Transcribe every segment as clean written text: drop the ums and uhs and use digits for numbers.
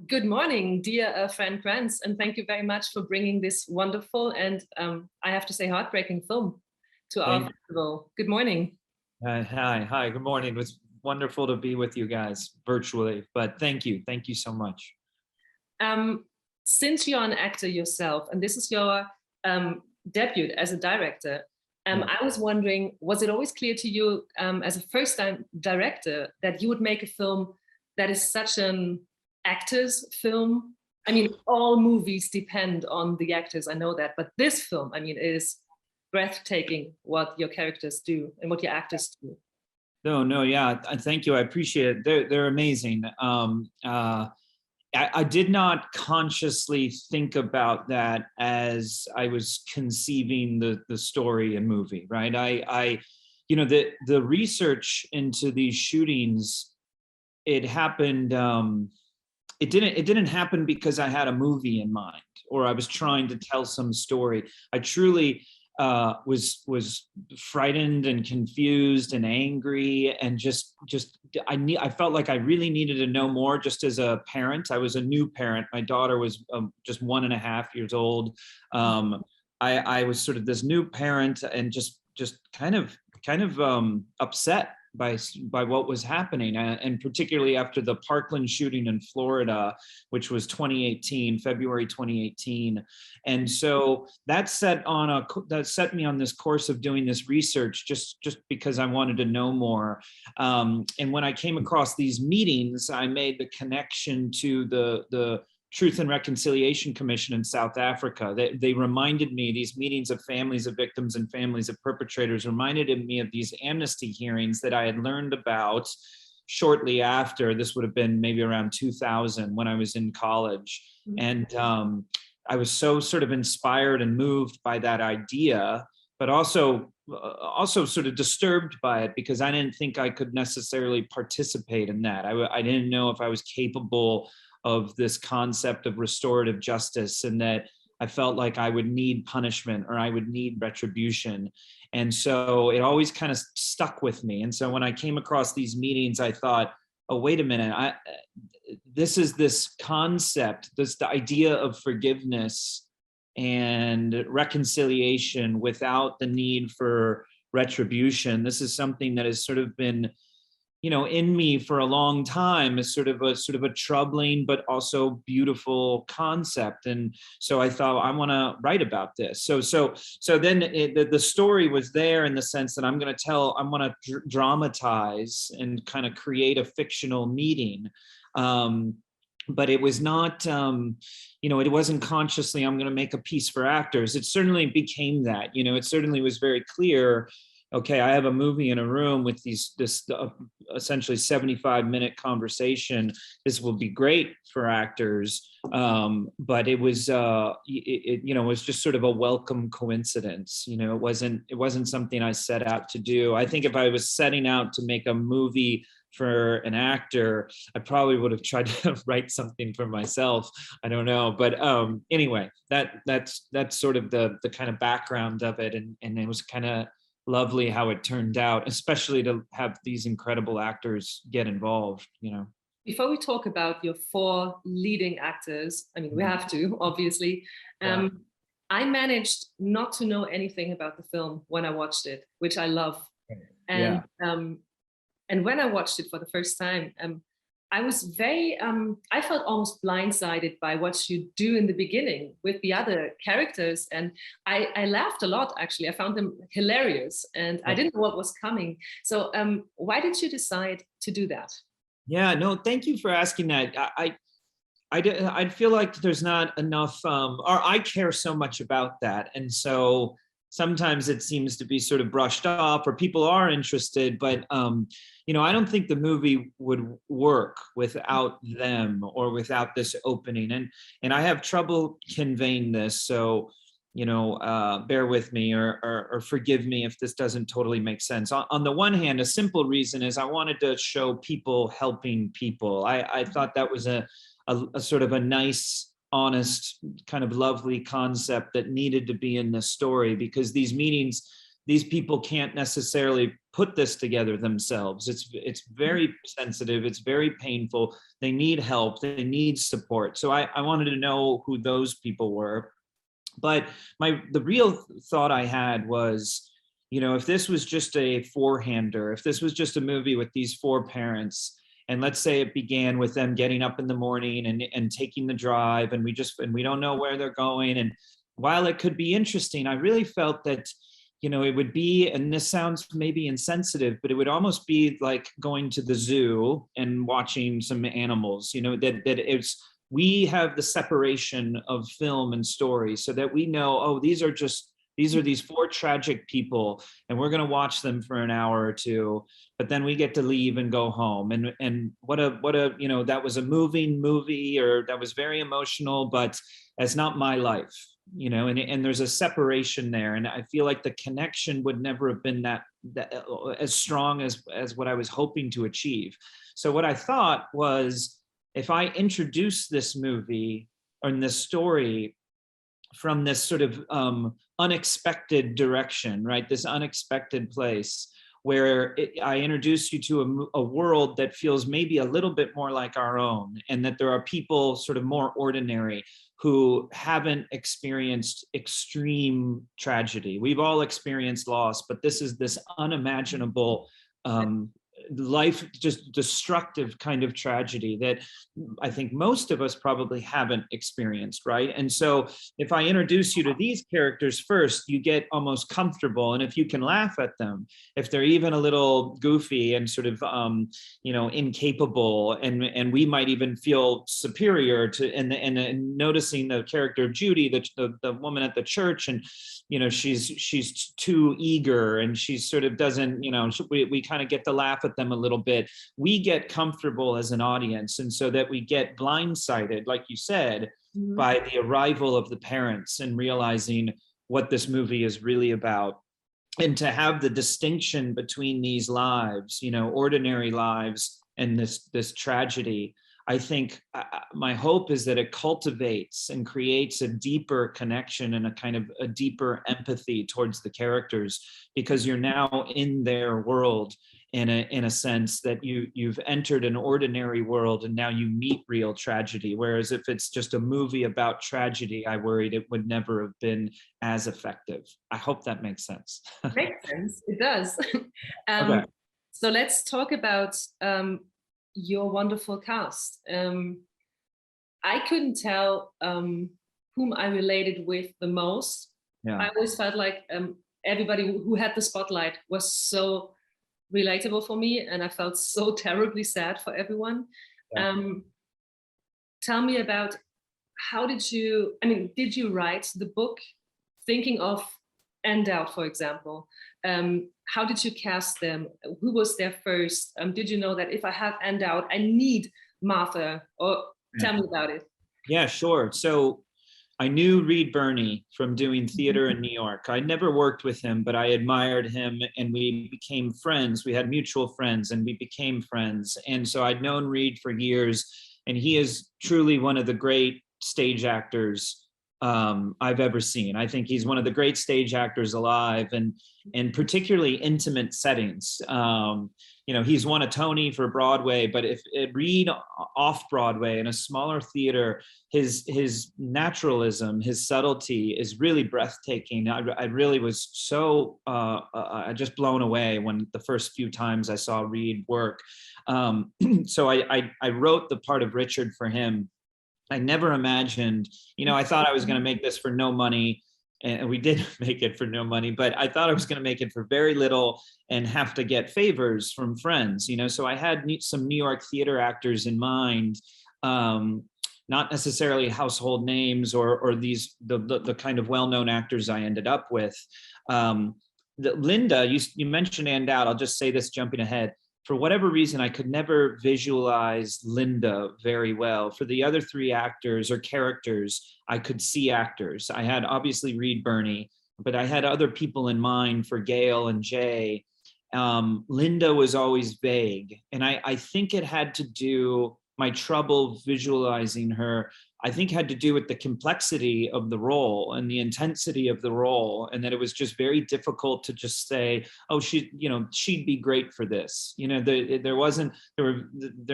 Good morning, dear Fran Kranz, and thank you very much for bringing this wonderful and I have to say heartbreaking film to our Thank festival. Good morning. Hi. Good morning. It was wonderful to be with you guys virtually, but thank you so much. Um, since you're an actor yourself, and this is your debut as a director, Yeah. I was wondering, was it always clear to you as a first-time director that you would make a film that is such an actor's film? I mean, all movies depend on the actors, I know that, but this film, I mean, is breathtaking what your characters do and what your actors do. No, yeah. Thank you. I appreciate it. They're amazing. I did not consciously think about that as I was conceiving the story and movie, right? The research into these shootings, it happened. It didn't happen because I had a movie in mind or I was trying to tell some story. I truly was frightened and confused and angry and I felt like I really needed to know more. Just as a parent, I was a new parent. My daughter was just 1.5 years old. I was sort of this new parent and just kind of upset by what was happening, and particularly after the Parkland shooting in Florida, which was February 2018. And so that set me on this course of doing this research just because I wanted to know more. And when I came across these meetings, I made the connection to the Truth and Reconciliation Commission in South Africa. They reminded me, these meetings of families of victims and families of perpetrators reminded me of these amnesty hearings that I had learned about shortly after. This would have been maybe around 2000 when I was in college. And I was so sort of inspired and moved by that idea, but also sort of disturbed by it because I didn't think I could necessarily participate in that. I didn't know if I was capable of this concept of restorative justice, and that I felt like I would need punishment or I would need retribution. And so it always kind of stuck with me. And so when I came across these meetings, I thought, oh, wait a minute, this concept, the idea of forgiveness and reconciliation without the need for retribution. This is something that has sort of been in me for a long time, is sort of a troubling but also beautiful concept. And so I thought, I want to write about this. So then the story was there in the sense that I want to dramatize and kind of create a fictional meeting. But it was not, it wasn't consciously, I'm going to make a piece for actors. It certainly became that. It certainly was very clear, okay, I have a movie in a room with this essentially 75-minute conversation. This will be great for actors, but it was it was just sort of a welcome coincidence. It wasn't something I set out to do. I think if I was setting out to make a movie for an actor, I probably would have tried to write something for myself. I don't know, but anyway, that's sort of the kind of background of it, and it was kind of lovely how it turned out, especially to have these incredible actors get involved. Before we talk about your 4 leading actors, I mean, we have to, obviously. Yeah. I managed not to know anything about the film when I watched it, which I love. And and when I watched it for the first time, I was I felt almost blindsided by what you do in the beginning with the other characters. And I laughed a lot, actually. I found them hilarious and I didn't know what was coming. So why did you decide to do that? Yeah, no, thank you for asking that. I feel like there's not enough, or I care so much about that. And so sometimes it seems to be sort of brushed off, or people are interested, but I don't think the movie would work without them or without this opening. And I have trouble conveying this, so bear with me or forgive me if this doesn't totally make sense. On the one hand, a simple reason is I wanted to show people helping people. I thought that was a sort of a nice, honest, kind of lovely concept that needed to be in the story, because these meetings, these people can't necessarily put this together themselves. It's very sensitive. It's very painful. They need help. They need support. So I wanted to know who those people were. But the real thought I had was, if this was just a four-hander, if this was just a movie with these four parents, and let's say it began with them getting up in the morning and taking the drive, and we don't know where they're going. And while it could be interesting, I really felt that, it would be, and this sounds maybe insensitive, but it would almost be like going to the zoo and watching some animals, that we have the separation of film and story so that we know, oh, these are these four tragic people, and we're going to watch them for an hour or two, but then we get to leave and go home. And what a that was a moving movie, or that was very emotional, but that's not my life, and there's a separation there. And I feel like the connection would never have been that as strong as what I was hoping to achieve. So what I thought was, if I introduce this movie or this story from this sort of unexpected direction, right? This unexpected place where I introduce you to a world that feels maybe a little bit more like our own, and that there are people sort of more ordinary who haven't experienced extreme tragedy. We've all experienced loss, but this is this unimaginable life, just destructive kind of tragedy that I think most of us probably haven't experienced, right? And so if I introduce you to these characters first, you get almost comfortable. And if you can laugh at them, if they're even a little goofy and sort of incapable, and we might even feel superior to, and noticing the character of Judy, the woman at the church, and she's too eager, and she sort of doesn't, we kind of get to laugh at them a little bit. We get comfortable as an audience, and so that we get blindsided, like you said, by the arrival of the parents and realizing what this movie is really about. And to have the distinction between these lives, ordinary lives, and this tragedy, I think my hope is that it cultivates and creates a deeper connection and a kind of a deeper empathy towards the characters, because you're now in their world in a sense that you've entered an ordinary world, and now you meet real tragedy. Whereas if it's just a movie about tragedy, I worried it would never have been as effective. I hope that makes sense. Makes sense. It does. Okay. So let's talk about your wonderful cast. I couldn't tell whom I related with the most. Yeah. I always felt like everybody who had the spotlight was so relatable for me, and I felt so terribly sad for everyone. Yeah. Tell me about, did you write the book thinking of and Out, for example? How did you cast them? Who was there first? Did you know that if I have and Out, I need Martha? Or tell me about it. Yeah, sure. So I knew Reed Birney from doing theater in New York. I never worked with him, but I admired him, and we became friends. We had mutual friends, and we became friends. And so I'd known Reed for years, and he is truly one of the great stage actors I've ever seen. I think he's one of the great stage actors alive, and particularly intimate settings. He's won a Tony for Broadway, but if Reed off Broadway in a smaller theater, his naturalism, his subtlety is really breathtaking. I really was so just blown away when the first few times I saw Reed work. So I wrote the part of Richard for him. I never imagined, I thought I was going to make this for no money, and we did make it for no money, but I thought I was going to make it for very little and have to get favors from friends, so I had some New York theater actors in mind, not necessarily household names or the kind of well-known actors I ended up with. Linda, you mentioned And Out. I'll just say this jumping ahead. For whatever reason, I could never visualize Linda very well. For the other three actors or characters, I could see actors. I had obviously Reed Birney, but I had other people in mind for Gail and Jay. Linda was always vague. And I think it had to do, my trouble visualizing her, I think had to do with the complexity of the role and the intensity of the role, and that it was just very difficult to just say, oh, she'd be great for this. There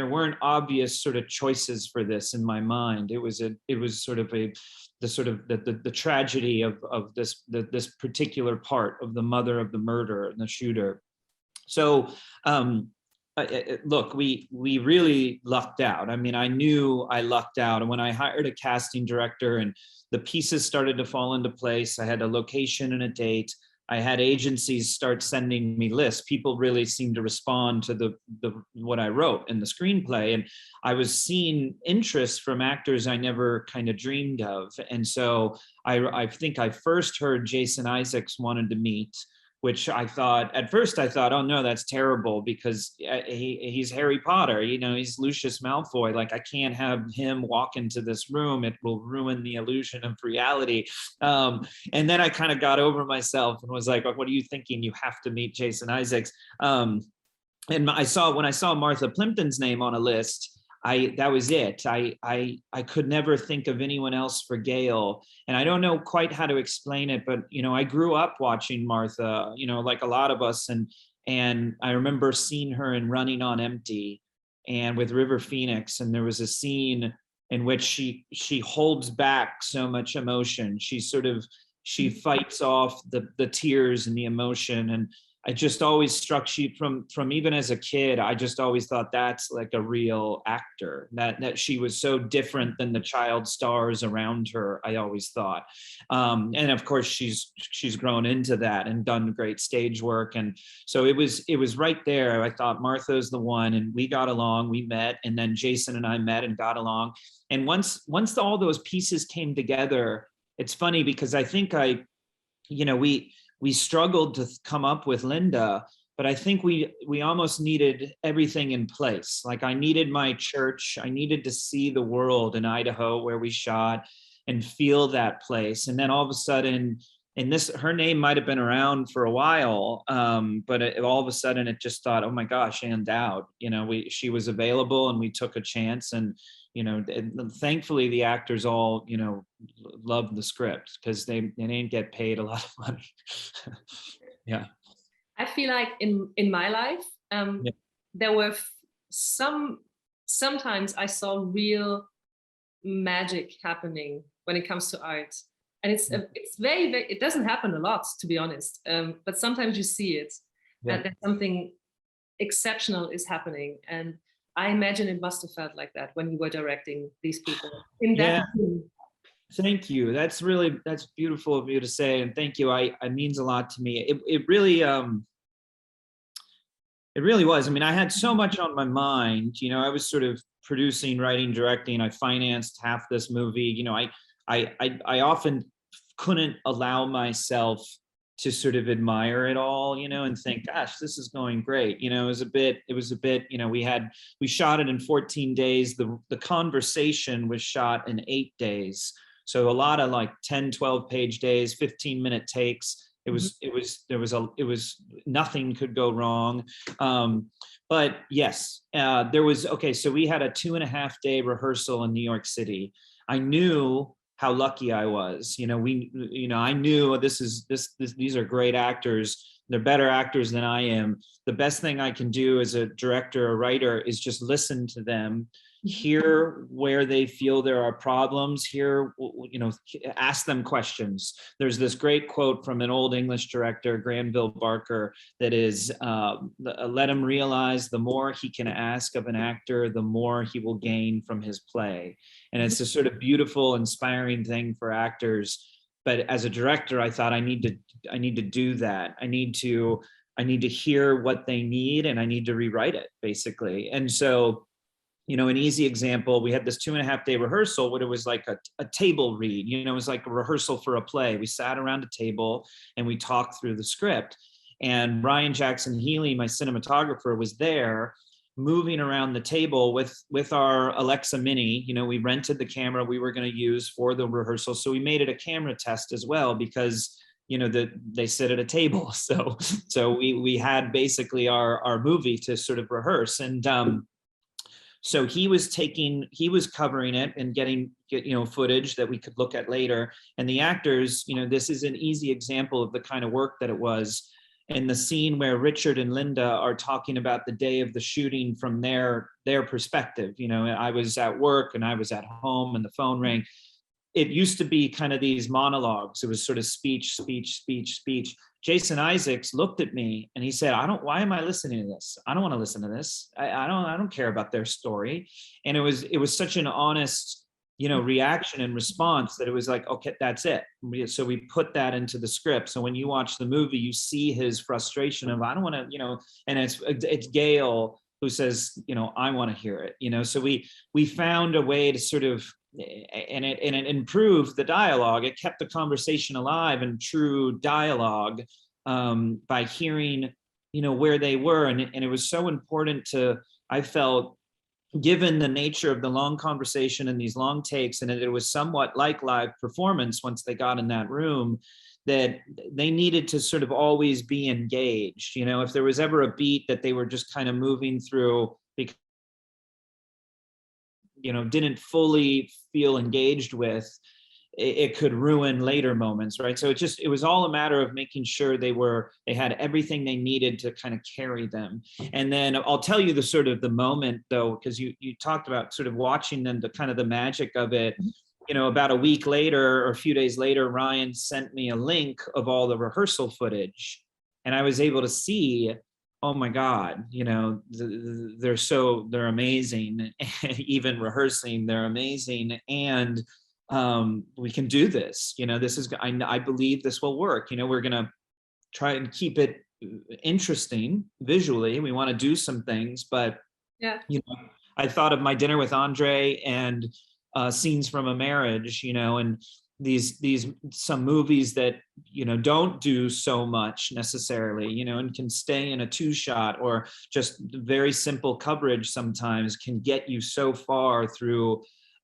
weren't obvious sort of choices for this in my mind. It was sort of the tragedy of this particular part of the mother of the murderer and the shooter. So look, we really lucked out. I mean, I knew I lucked out. And when I hired a casting director and the pieces started to fall into place, I had a location and a date. I had agencies start sending me lists. People really seemed to respond to the what I wrote in the screenplay. And I was seeing interest from actors I never kind of dreamed of. And so I think I first heard Jason Isaacs wanted to meet, which at first I thought, oh no, that's terrible because he's Harry Potter, he's Lucius Malfoy. Like, I can't have him walk into this room. It will ruin the illusion of reality. And then I kind of got over myself and was like, what are you thinking? You have to meet Jason Isaacs. And when I saw Martha Plimpton's name on a list, that was it. I could never think of anyone else for Gail. And I don't know quite how to explain it, but, I grew up watching Martha, like a lot of us. And I remember seeing her in Running on Empty and with River Phoenix. And there was a scene in which she holds back so much emotion. She fights off the tears and the emotion. And I just always struck from even as a kid, I just always thought that's like a real actor, that she was so different than the child stars around her, I always thought. And of course she's grown into that and done great stage work. And so it was right there. I thought Martha's the one, and we got along, we met, and then Jason and I met and got along. And once all those pieces came together, it's funny because I think we struggled to come up with Linda, but I think we almost needed everything in place. Like, I needed my church. I needed to see the world in Idaho where we shot and feel that place. And then all of a sudden, her name might have been around for a while, but all of a sudden it just thought, oh my gosh, Ann Dowd, she was available and we took a chance. And thankfully the actors all, loved the script because they didn't get paid a lot of money. Yeah. I feel like in my life, there were sometimes I saw real magic happening when it comes to art. And it's very, very, it doesn't happen a lot, to be honest. But sometimes you see it, that something exceptional is happening. And I imagine it must have felt like that when you were directing these people in that room. Thank you. That's beautiful of you to say, and thank you. It means a lot to me. It really was. I mean, I had so much on my mind. I was sort of producing, writing, directing. I financed half this movie. I often couldn't allow myself to sort of admire it all, and think, gosh, this is going great. It was a bit, we shot it in 14 days. The Conversation was shot in 8 days. So a lot of like 10, 12 page days, 15-minute takes. It was nothing could go wrong. But yes, so we had a 2.5-day rehearsal in New York City. I knew how lucky I was. I knew these are great actors. They're better actors than I am. The best thing I can do as a director or writer is just listen to them, hear where they feel there are problems, ask them questions. There's this great quote from an old English director, Granville Barker, that is, let him realize the more he can ask of an actor, the more he will gain from his play. And it's a sort of beautiful, inspiring thing for actors. But as a director, I thought I need to do that. I need to hear what they need, and I need to rewrite it, basically. And so, an easy example, we had this 2.5-day rehearsal, but it was like a table read, it was like a rehearsal for a play. We sat around a table and we talked through the script. And Ryan Jackson Healy, my cinematographer, was there moving around the table with our Alexa Mini. We rented the camera we were going to use for the rehearsal. So we made it a camera test as well, because they sit at a table. So we had basically our movie to sort of rehearse. And So he was covering it and getting footage that we could look at later. And the actors, this is an easy example of the kind of work that it was. In the scene where Richard and Linda are talking about the day of the shooting from their perspective, I was at work and I was at home and the phone rang. It used to be kind of these monologues. It was sort of speech, speech, speech, speech. Jason Isaacs looked at me and he said, why am I listening to this? I don't want to listen to this. I don't care about their story. And it was such an honest, reaction and response that it was like, okay, that's it. So we put that into the script. So when you watch the movie, you see his frustration of, I don't want to, and it's Gail who says, I want to hear it, so we found a way to sort of, and it improved the dialogue. It kept the conversation alive and true dialogue by hearing, where they were. And it was so important I felt, given the nature of the long conversation and these long takes, and it was somewhat like live performance once they got in that room, that they needed to sort of always be engaged. If there was ever a beat that they were just kind of moving through because didn't fully feel engaged with, it could ruin later moments, right? So it was all a matter of making sure they had everything they needed to kind of carry them. And then I'll tell you the sort of the moment though, because you talked about sort of watching them, the kind of the magic of it. About a week later or a few days later, Ryan sent me a link of all the rehearsal footage, and I was able to see, oh my God, they're amazing. Even rehearsing, they're amazing. And we can do this. This is, I believe this will work. We're going to try and keep it interesting visually. We want to do some things, but yeah, I thought of My Dinner with Andre and Scenes from a Marriage, and these some movies that don't do so much necessarily, and can stay in a 2-shot, or just very simple coverage sometimes can get you so far through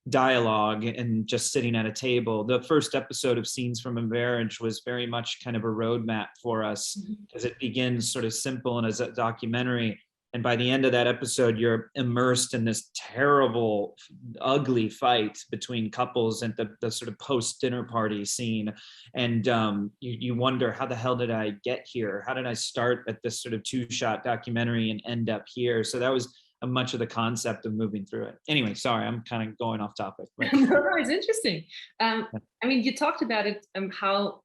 dialogue and just sitting at a table. The first episode of Scenes from a Marriage was very much kind of a roadmap for us, because it begins sort of simple and as a documentary, and by the end of that episode, you're immersed in this terrible, ugly fight between couples and the sort of post-dinner party scene. And you wonder, how the hell did I get here? How did I start at this sort of 2-shot documentary and end up here? So that was much of the concept of moving through it. Anyway, sorry, I'm kind of going off topic. But... no, it's interesting. You talked about it, how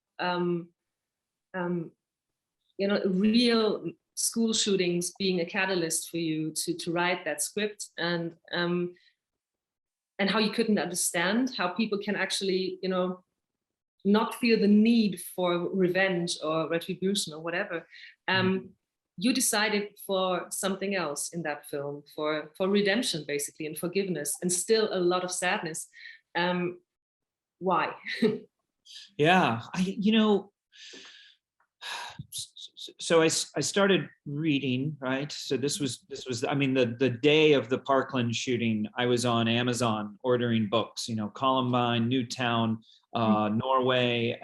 real school shootings being a catalyst for you to write that script, and how you couldn't understand how people can actually not feel the need for revenge or retribution or whatever. You decided for something else in that film, for redemption basically, and forgiveness, and still a lot of sadness. Why? Yeah, so I started reading, right? So this was, the day of the Parkland shooting, I was on Amazon ordering books, Columbine, Newtown, Norway,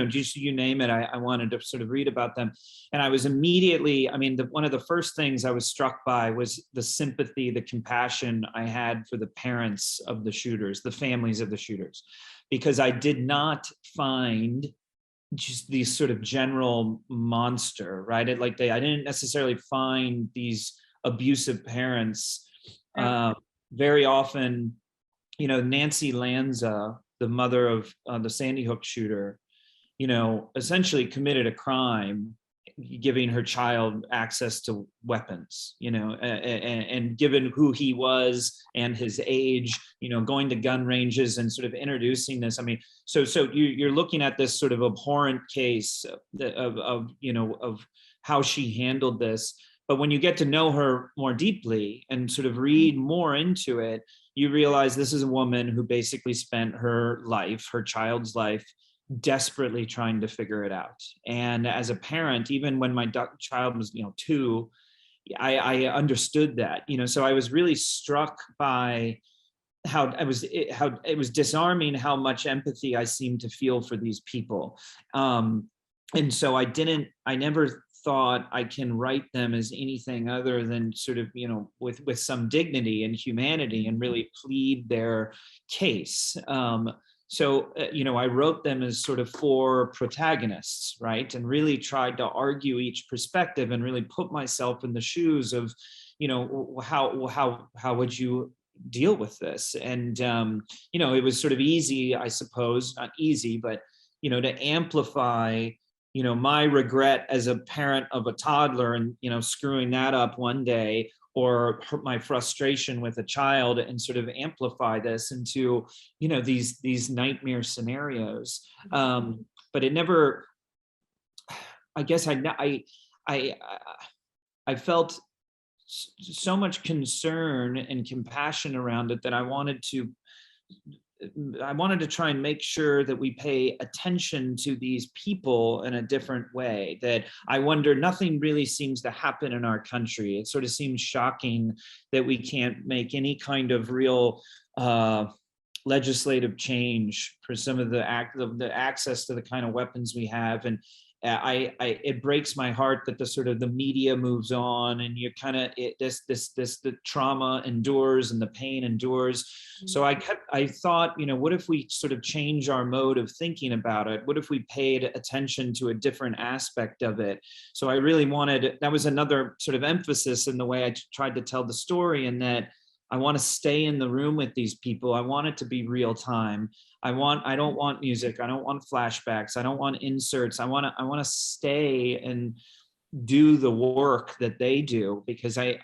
just you name it. I wanted to sort of read about them. And I was immediately, one of the first things I was struck by was the sympathy, the compassion I had for the parents of the shooters, the families of the shooters, because I did not find just these sort of general monster, right? I didn't necessarily find these abusive parents. Very often, Nancy Lanza, the mother of the Sandy Hook shooter, essentially committed a crime, giving her child access to weapons, and given who he was and his age, going to gun ranges and sort of introducing this. So you're looking at this sort of abhorrent case of how she handled this. But when you get to know her more deeply and sort of read more into it, you realize this is a woman who basically spent her life, her child's life, desperately trying to figure it out. And as a parent, even when my child was 2, I understood that. So I was really struck by how it was disarming how much empathy I seemed to feel for these people. And so I never thought I can write them as anything other than sort of, with some dignity and humanity, and really plead their case. I wrote them as sort of four protagonists, right? And really tried to argue each perspective and really put myself in the shoes of, how would you deal with this? And, it was sort of easy, I suppose, not easy, but, to amplify, my regret as a parent of a toddler and, screwing that up one day, or my frustration with a child, and sort of amplify this into, these nightmare scenarios. But it never, I guess I felt so much concern and compassion around it that I wanted to try and make sure that we pay attention to these people in a different way. That I wonder, nothing really seems to happen in our country. It sort of seems shocking that we can't make any kind of real legislative change for some of the access to the kind of weapons we have. And it breaks my heart that the media moves on, and you kind of the trauma endures and the pain endures. Mm-hmm. So I thought, what if we sort of change our mode of thinking about it? What if we paid attention to a different aspect of it? So I really wanted, that was another sort of emphasis in the way I tried to tell the story, in that I want to stay in the room with these people. I want it to be real time. I don't want music. I don't want flashbacks. I don't want inserts. I want to stay and do the work that they do, because I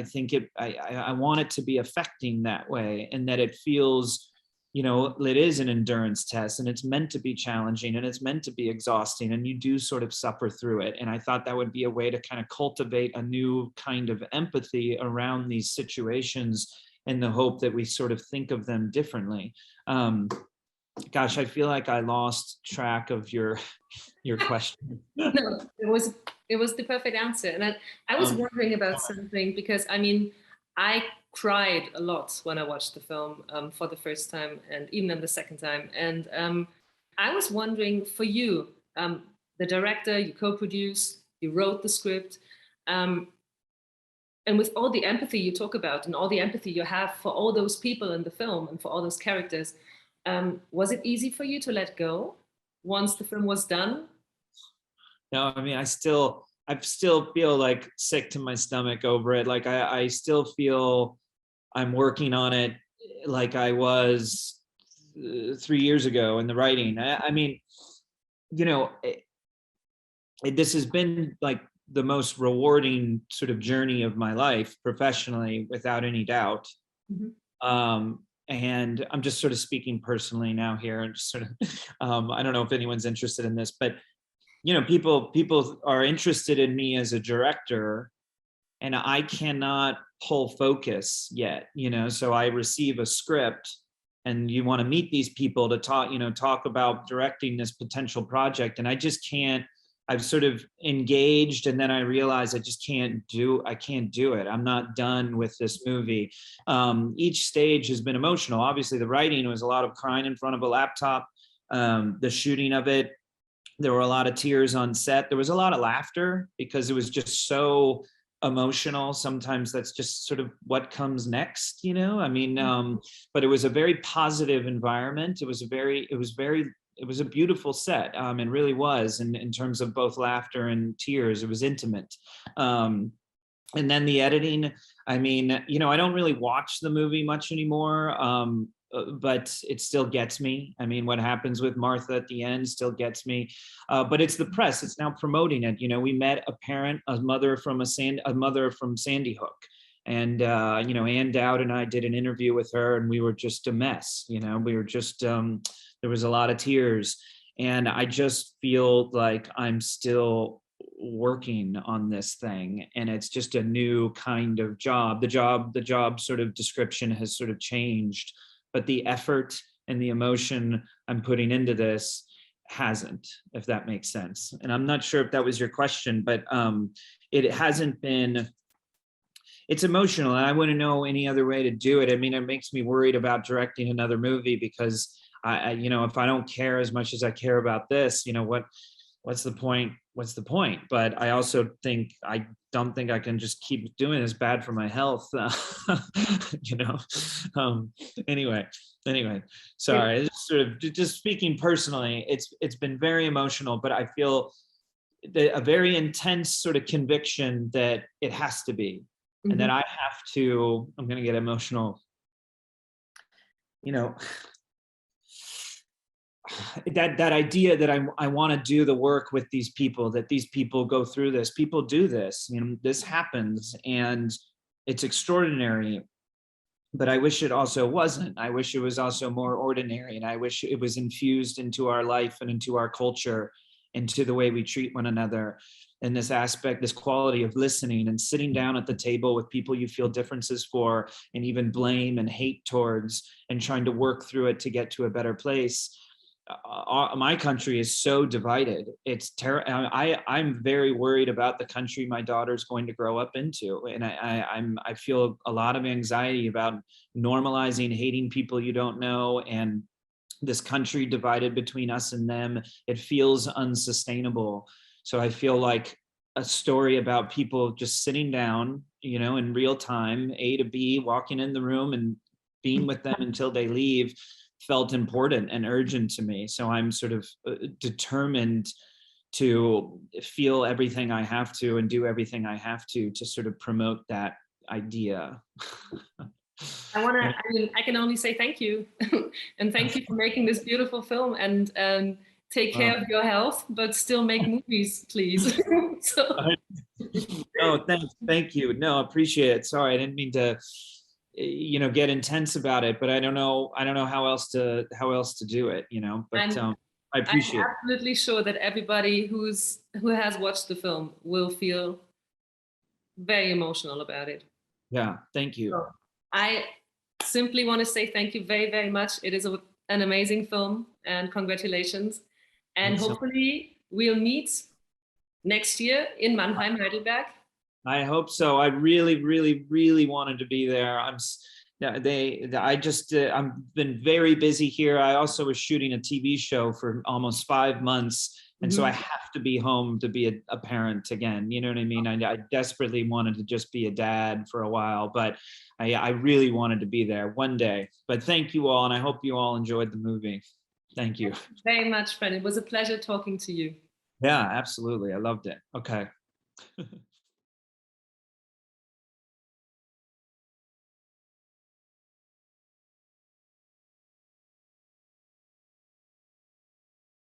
think I want it to be affecting that way, and that it feels, it is an endurance test, and it's meant to be challenging, and it's meant to be exhausting, and you do sort of suffer through it. And I thought that would be a way to kind of cultivate a new kind of empathy around these situations, in the hope that we sort of think of them differently. Gosh, I feel like I lost track of your question. No, it was the perfect answer. And I was wondering about something, because I cried a lot when I watched the film for the first time, and even in the second time. And I was wondering, for you, the director, you co-produced, you wrote the script, and with all the empathy you talk about, and all the empathy you have for all those people in the film and for all those characters, was it easy for you to let go once the film was done? No, I still feel like sick to my stomach over it. Like I still feel I'm working on it like I was 3 years ago in the writing. This has been like the most rewarding sort of journey of my life professionally, without any doubt. Mm-hmm. And I'm just sort of speaking personally now here, and just sort of, I don't know if anyone's interested in this, but people are interested in me as a director, and I cannot pull focus yet, so I receive a script, and you want to meet these people to talk about directing this potential project, and I just can't. I've sort of engaged, and then I realized I can't do it. I'm not done with this movie. Each stage has been emotional. Obviously, the writing was a lot of crying in front of a laptop. The shooting of it, there were a lot of tears on set. There was a lot of laughter, because it was just so emotional. Sometimes that's just sort of what comes next, but it was a very positive environment. It was a beautiful set, and really was, in terms of both laughter and tears. It was intimate. And then the editing, I don't really watch the movie much anymore, but it still gets me. What happens with Martha at the end still gets me. But it's the press. It's now promoting it. We met a mother from Sandy Hook. And, Ann Dowd and I did an interview with her, and we were just a mess. We were just, there was a lot of tears, and I just feel like I'm still working on this thing, and it's just a new kind of job. The job sort of description has sort of changed, but the effort and the emotion I'm putting into this hasn't, if that makes sense. And I'm not sure if that was your question, but it hasn't been. It's emotional, and I wouldn't know any other way to do it. It makes me worried about directing another movie, because I if I don't care as much as I care about this, what's the point what's the point? But I also think I don't think I can just keep doing this. Bad for my health. You know. Anyway, sorry. It's sort of just speaking personally. It's been very emotional, but I feel a very intense sort of conviction that it has to be, and that I have to. I'm going to get emotional. You know, that idea that I want to do the work with these people, that these people go through this, people do this, you know, this happens, and it's extraordinary. But I wish it also wasn't. I wish it was also more ordinary, and I wish it was infused into our life and into our culture, into the way we treat one another. And this aspect, this quality of listening and sitting down at the table with people you feel differences for, and even blame and hate towards, and trying to work through it to get to a better place. My country is so divided. It's I'm very worried about the country my daughter's going to grow up into, and I feel a lot of anxiety about normalizing hating people you don't know, and this country divided between us and them. It feels unsustainable. So I feel like a story about people just sitting down, you know, in real time, A to B, walking in the room and being with them until they leave, felt important and urgent to me. So I'm sort of determined to feel everything I have to and do everything I have to sort of promote that idea. I can only say thank you. And thank you for making this beautiful film, and take care of your health, but still make movies, please. No, thank you. No, appreciate it. Sorry, I didn't mean to, you know, get intense about it, but I don't know how else to do it, you know, but I appreciate it. I'm absolutely sure that everybody who has watched the film will feel very emotional about it. Yeah, thank you. So I simply want to say thank you very, very much. It is an amazing film, and congratulations. And hopefully we'll meet next year in Mannheim-Heidelberg. I hope so. I really, really, really wanted to be there. I've been very busy here. I also was shooting a TV show for almost 5 months. And so I have to be home to be a parent again. You know what I mean? I desperately wanted to just be a dad for a while, but I really wanted to be there one day. But thank you all, and I hope you all enjoyed the movie. Thank you. Thank you very much, Fran. It was a pleasure talking to you. Yeah, absolutely. I loved it. Okay.